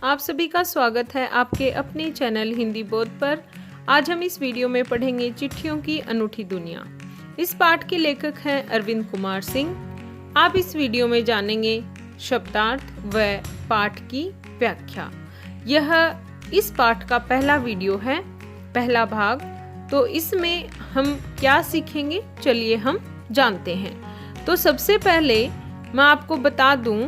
आप सभी का स्वागत है आपके अपने चैनल हिंदी बोध पर। आज हम इस वीडियो में पढ़ेंगे चिट्ठियों की अनूठी दुनिया। इस पाठ के लेखक हैं अरविंद कुमार सिंह। आप इस वीडियो में जानेंगे शब्दार्थ व पाठ की व्याख्या। यह इस पाठ का पहला वीडियो है, पहला भाग। तो इसमें हम क्या सीखेंगे, चलिए हम जानते हैं। तो सबसे पहले मैं आपको बता दूं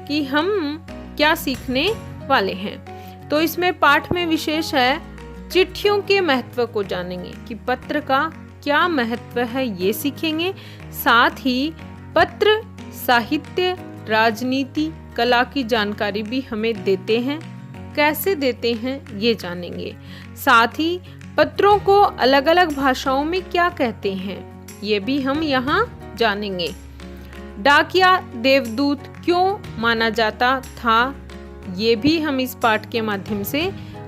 कि हम क्या सीखने वाले हैं। तो इसमें पाठ में विशेष है चिट्ठियों के महत्व को जानेंगे कि पत्र का क्या महत्व है, ये सीखेंगे। साथ ही पत्र साहित्य, राजनीति, कला की जानकारी भी हमें देते हैं, कैसे देते हैं ये जानेंगे। साथ ही पत्रों को अलग अलग भाषाओं में क्या कहते हैं, ये भी हम यहाँ जानेंगे। डाकिया देवदूत क्यों माना जाता था, ये भी हम इस पाठ के माध्यम से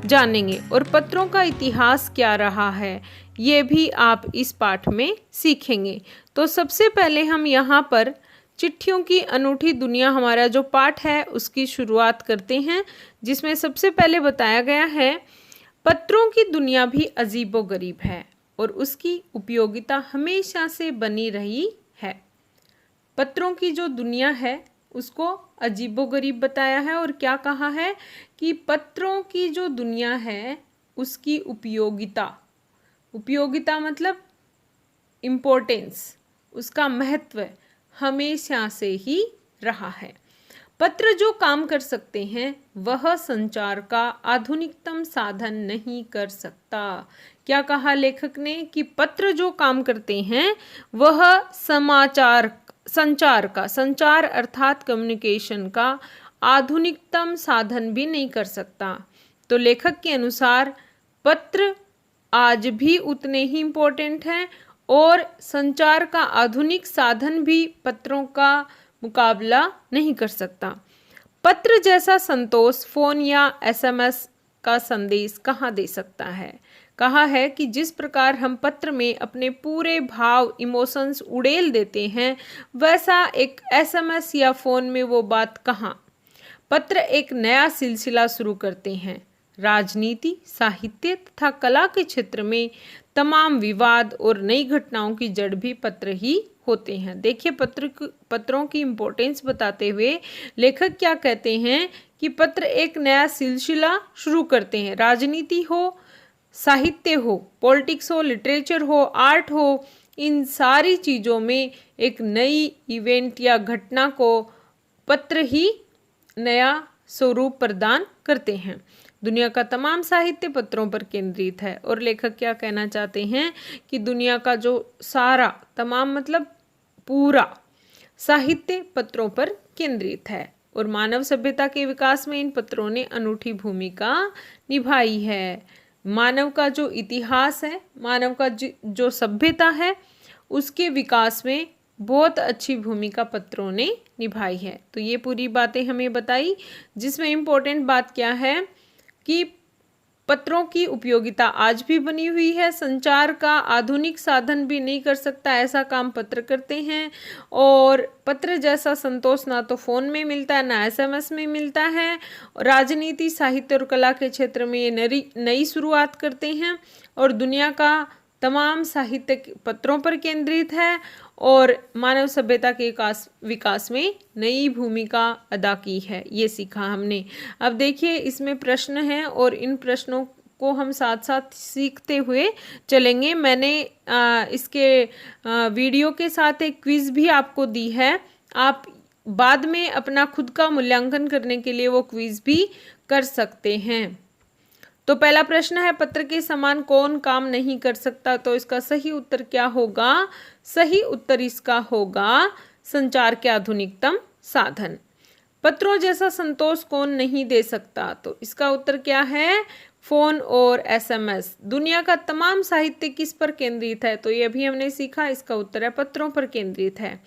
जानेंगे। और पत्रों का इतिहास क्या रहा है, ये भी आप इस पाठ में सीखेंगे। तो सबसे पहले हम यहाँ पर चिट्ठियों की अनूठी दुनिया, हमारा जो पाठ है उसकी शुरुआत करते हैं, जिसमें सबसे पहले बताया गया है पत्रों की दुनिया भी अजीबोगरीब है और उसकी उपयोगिता हमेशा से बनी रही है। पत्रों की जो दुनिया है उसको अजीबोगरीब बताया है और क्या कहा है कि पत्रों की जो दुनिया है उसकी उपयोगिता, उपयोगिता मतलब इम्पोर्टेंस, उसका महत्व हमेशा से ही रहा है। पत्र जो काम कर सकते हैं वह संचार का आधुनिकतम साधन नहीं कर सकता। क्या कहा लेखक ने कि पत्र जो काम करते हैं वह संचार अर्थात कम्युनिकेशन का आधुनिकतम साधन भी नहीं कर सकता। तो लेखक के अनुसार पत्र आज भी उतने ही इम्पोर्टेंट हैं और संचार का आधुनिक साधन भी पत्रों का मुकाबला नहीं कर सकता। पत्र जैसा संतोष फोन या एसएमएस का संदेश कहाँ दे सकता है। कहा है कि जिस प्रकार हम पत्र में अपने पूरे भाव, इमोशंस उड़ेल देते हैं, वैसा एक एसएमएस या फोन में वो बात कहाँ। पत्र एक नया सिलसिला शुरू करते हैं। राजनीति, साहित्य तथा कला के क्षेत्र में तमाम विवाद और नई घटनाओं की जड़ भी पत्र ही होते हैं। देखिए पत्रों की इम्पोर्टेंस बताते हुए लेखक क्या कहते हैं कि पत्र एक नया सिलसिला शुरू करते हैं। राजनीति हो, साहित्य हो, पॉलिटिक्स हो, लिटरेचर हो, आर्ट हो, इन सारी चीज़ों में एक नई इवेंट या घटना को पत्र ही नया स्वरूप प्रदान करते हैं। दुनिया का तमाम साहित्य पत्रों पर केंद्रित है। और लेखक क्या कहना चाहते हैं कि दुनिया का जो सारा, तमाम मतलब पूरा साहित्य पत्रों पर केंद्रित है और मानव सभ्यता के विकास में इन पत्रों ने अनूठी भूमिका निभाई है। मानव का जो इतिहास है, मानव का जो सभ्यता है, उसके विकास में बहुत अच्छी भूमिका पत्रों ने निभाई है। तो ये पूरी बातें हमें बताई, जिसमें इम्पोर्टेंट बात क्या है कि पत्रों की उपयोगिता आज भी बनी हुई है। संचार का आधुनिक साधन भी नहीं कर सकता, ऐसा काम पत्र करते हैं। और पत्र जैसा संतोष ना तो फोन में मिलता है, ना एसएमएस में मिलता है। राजनीति, साहित्य और कला के क्षेत्र में ये नई शुरुआत करते हैं और दुनिया का तमाम साहित्य पत्रों पर केंद्रित है और मानव सभ्यता के विकास में नई भूमिका अदा की है। ये सीखा हमने। अब देखिए इसमें प्रश्न हैं और इन प्रश्नों को हम साथ साथ सीखते हुए चलेंगे। मैंने इसके वीडियो के साथ एक क्विज़ भी आपको दी है। आप बाद में अपना खुद का मूल्यांकन करने के लिए वो क्विज़ भी कर सकते हैं। तो पहला प्रश्न है, पत्र के समान कौन काम नहीं कर सकता। तो इसका सही उत्तर क्या होगा? सही उत्तर इसका होगा संचार के आधुनिकतम साधन। पत्रों जैसा संतोष कौन नहीं दे सकता। तो इसका उत्तर क्या है? फोन और एसएमएस। दुनिया का तमाम साहित्य किस पर केंद्रित है। तो ये भी हमने सीखा, इसका उत्तर है पत्रों पर केंद्रित है।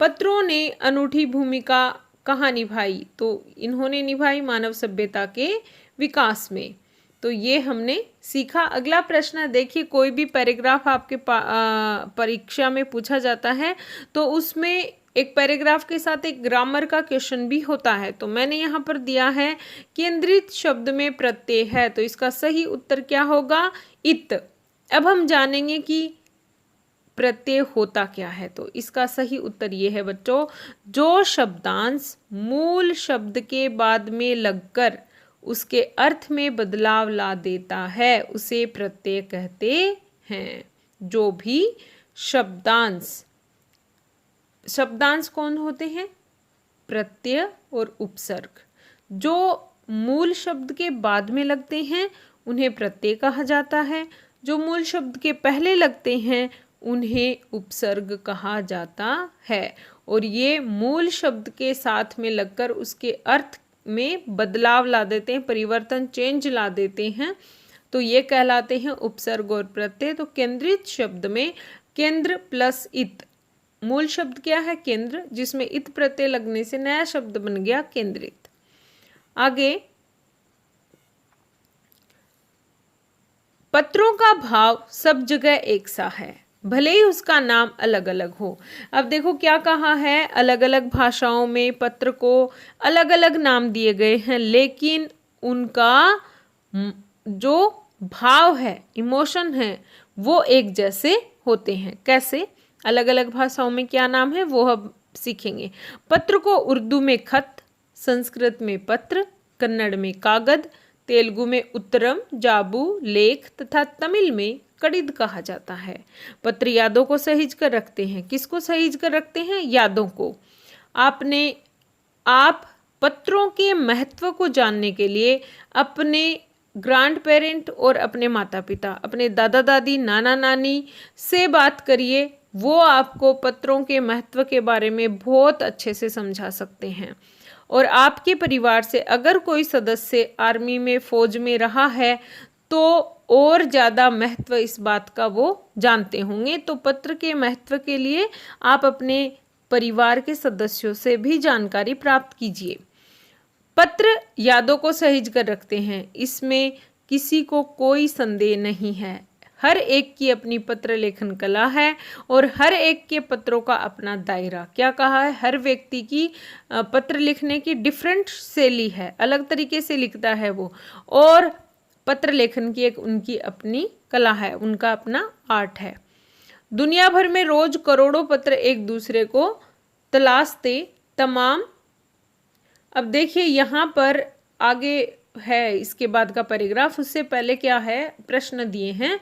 पत्रों ने अनूठी भूमिका कहाँ निभाई। तो इन्होंने निभाई मानव सभ्यता के विकास में। तो ये हमने सीखा। अगला प्रश्न देखिए, कोई भी पैराग्राफ आपके परीक्षा में पूछा जाता है तो उसमें एक पैराग्राफ के साथ एक ग्रामर का क्वेश्चन भी होता है। तो मैंने यहाँ पर दिया है केंद्रित शब्द में प्रत्यय है, तो इसका सही उत्तर क्या होगा? इत। अब हम जानेंगे कि प्रत्यय होता क्या है। तो इसका सही उत्तर ये है बच्चों, जो शब्दांश मूल शब्द के बाद में लगकर उसके अर्थ में बदलाव ला देता है उसे प्रत्यय कहते हैं। जो भी शब्दांश कौन होते हैं? प्रत्यय और उपसर्ग। जो मूल शब्द के बाद में लगते हैं उन्हें प्रत्यय कहा जाता है, जो मूल शब्द के पहले लगते हैं उन्हें उपसर्ग कहा जाता है। और ये मूल शब्द के साथ में लगकर उसके अर्थ में बदलाव ला देते हैं, परिवर्तन, चेंज ला देते हैं, तो ये कहलाते हैं उपसर्ग और प्रत्यय। तो केंद्रित शब्द में केंद्र प्लस इत, मूल शब्द क्या है? केंद्र, जिसमें इत प्रत्यय लगने से नया शब्द बन गया केंद्रित। आगे, पत्रों का भाव सब जगह एक सा है, भले ही उसका नाम अलग अलग हो। अब देखो क्या कहा है, अलग अलग भाषाओं में पत्र को अलग अलग नाम दिए गए हैं, लेकिन उनका जो भाव है, इमोशन है, वो एक जैसे होते हैं। कैसे? अलग अलग भाषाओं में क्या नाम है वो हम सीखेंगे। पत्र को उर्दू में खत, संस्कृत में पत्र, कन्नड़ में कागद, तेलुगु में उत्तरम, जाबू, लेख तथा तमिल में कड़िद कहा जाता है। पत्र यादों को सहेज कर रखते हैं। किसको सहेज कर रखते हैं? यादों को। आप पत्रों के महत्व को जानने के लिए अपने ग्रैंड पेरेंट और अपने माता पिता, अपने दादा दादी, नाना नानी से बात करिए, वो आपको पत्रों के महत्व के बारे में बहुत अच्छे से समझा सकते हैं। और आपके परिवार से अगर कोई सदस्य आर्मी में, फौज में रहा है तो और ज़्यादा महत्व इस बात का वो जानते होंगे। तो पत्र के महत्व के लिए आप अपने परिवार के सदस्यों से भी जानकारी प्राप्त कीजिए। पत्र यादों को सहेज कर रखते हैं, इसमें किसी को कोई संदेह नहीं है। हर एक की अपनी पत्र लेखन कला है और हर एक के पत्रों का अपना दायरा। क्या कहा है? हर व्यक्ति की पत्र लिखने की डिफरेंट शैली है, अलग तरीके से लिखता है वो, और पत्र लेखन की एक उनकी अपनी कला है, उनका अपना आर्ट है। दुनिया भर में रोज करोड़ों पत्र एक दूसरे को तलाशते तमाम। अब देखिए यहाँ पर आगे है इसके बाद का पैराग्राफ, उससे पहले क्या है, प्रश्न दिए हैं।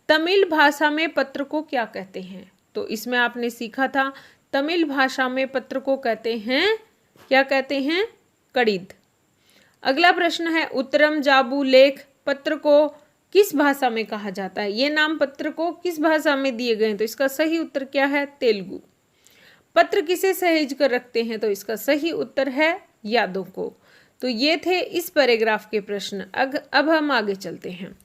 तमिल भाषा में पत्र को क्या कहते हैं? तो इसमें आपने सीखा था तमिल भाषा में पत्र को कहते हैं, क्या कहते हैं? कड़िद। अगला प्रश्न है, उत्तरम, जाबू, लेख पत्र को किस भाषा में कहा जाता है? ये नाम पत्र को किस भाषा में दिए गए हैं? तो इसका सही उत्तर क्या है? तेलुगु। पत्र किसे सहेज कर रखते हैं? तो इसका सही उत्तर है यादों को। तो ये थे इस पैराग्राफ के प्रश्न। अब हम आगे चलते हैं।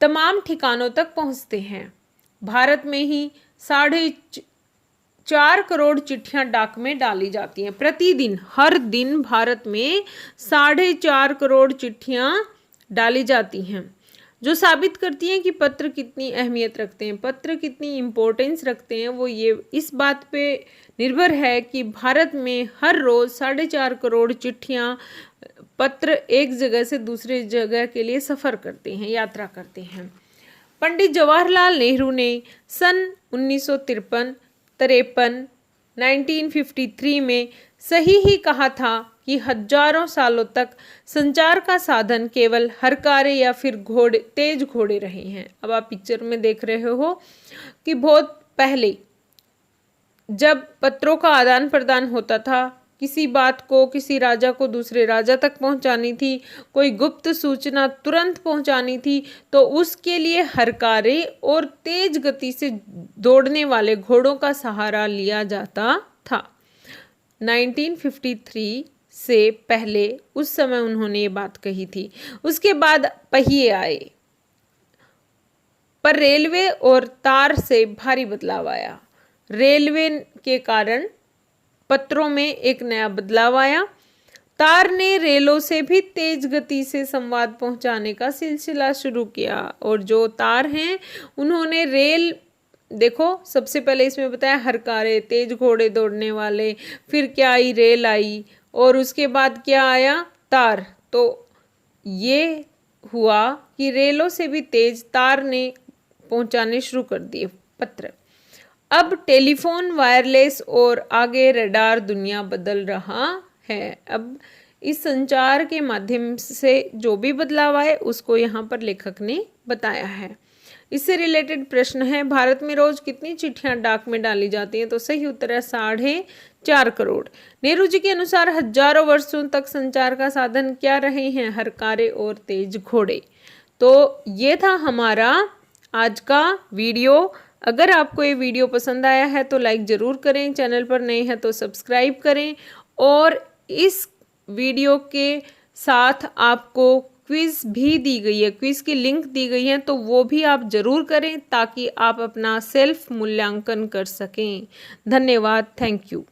तमाम ठिकानों तक पहुंचते हैं। भारत में ही 4.5 करोड़ चिट्ठियां डाक में डाली जाती हैं प्रतिदिन। हर दिन भारत में 4.5 करोड़ चिट्ठियां डाली जाती हैं, जो साबित करती हैं कि पत्र कितनी अहमियत रखते हैं, पत्र कितनी इम्पोर्टेंस रखते हैं। वो ये इस बात पे निर्भर है कि भारत में हर रोज़ 4.5 करोड़ चिट्ठियाँ, पत्र एक जगह से दूसरे जगह के लिए सफ़र करते हैं, यात्रा करते हैं। पंडित जवाहरलाल नेहरू ने सन 1953 1953 में सही ही कहा था कि हजारों सालों तक संचार का साधन केवल हरकारे या फिर तेज घोड़े रहे हैं। अब आप पिक्चर में देख रहे हो कि बहुत पहले जब पत्रों का आदान प्रदान होता था, किसी बात को किसी राजा को दूसरे राजा तक पहुंचानी थी, कोई गुप्त सूचना तुरंत पहुंचानी थी, तो उसके लिए हरकारे और तेज गति से दौड़ने वाले घोड़ों का सहारा लिया जाता था। 1953 से पहले उस समय उन्होंने ये बात कही थी। उसके बाद पहिए आए, पर रेलवे और तार से भारी बदलाव आया। रेलवे के कारण पत्रों में एक नया बदलाव आया। तार ने रेलों से भी तेज गति से संवाद पहुंचाने का सिलसिला शुरू किया, और जो तार हैं उन्होंने रेल देखो सबसे पहले इसमें बताया हरकारे, तेज घोड़े दौड़ने वाले, फिर क्या आई, रेल आई, और उसके बाद क्या आया, तार। तो ये हुआ कि रेलों से भी तेज तार ने पहुंचाने शुरू कर दिए पत्र। अब टेलीफोन, वायरलेस और आगे रडार, दुनिया बदल रहा है। अब इस संचार के माध्यम से जो भी बदलाव आए उसको यहाँ पर लेखक ने बताया है। इससे रिलेटेड प्रश्न है, भारत में रोज कितनी चिट्ठियां डाक में डाली जाती हैं? तो सही उत्तर है 4.5 करोड़। नेहरू जी के अनुसार हजारों वर्षों तक संचार का साधन क्या रहे हैं? हरकारे और तेज घोड़े। तो ये था हमारा आज का वीडियो। अगर आपको ये वीडियो पसंद आया है तो लाइक ज़रूर करें, चैनल पर नए हैं तो सब्सक्राइब करें, और इस वीडियो के साथ आपको क्विज़ भी दी गई है, क्विज़ की लिंक दी गई है, तो वो भी आप ज़रूर करें ताकि आप अपना सेल्फ मूल्यांकन कर सकें। धन्यवाद, थैंक यू।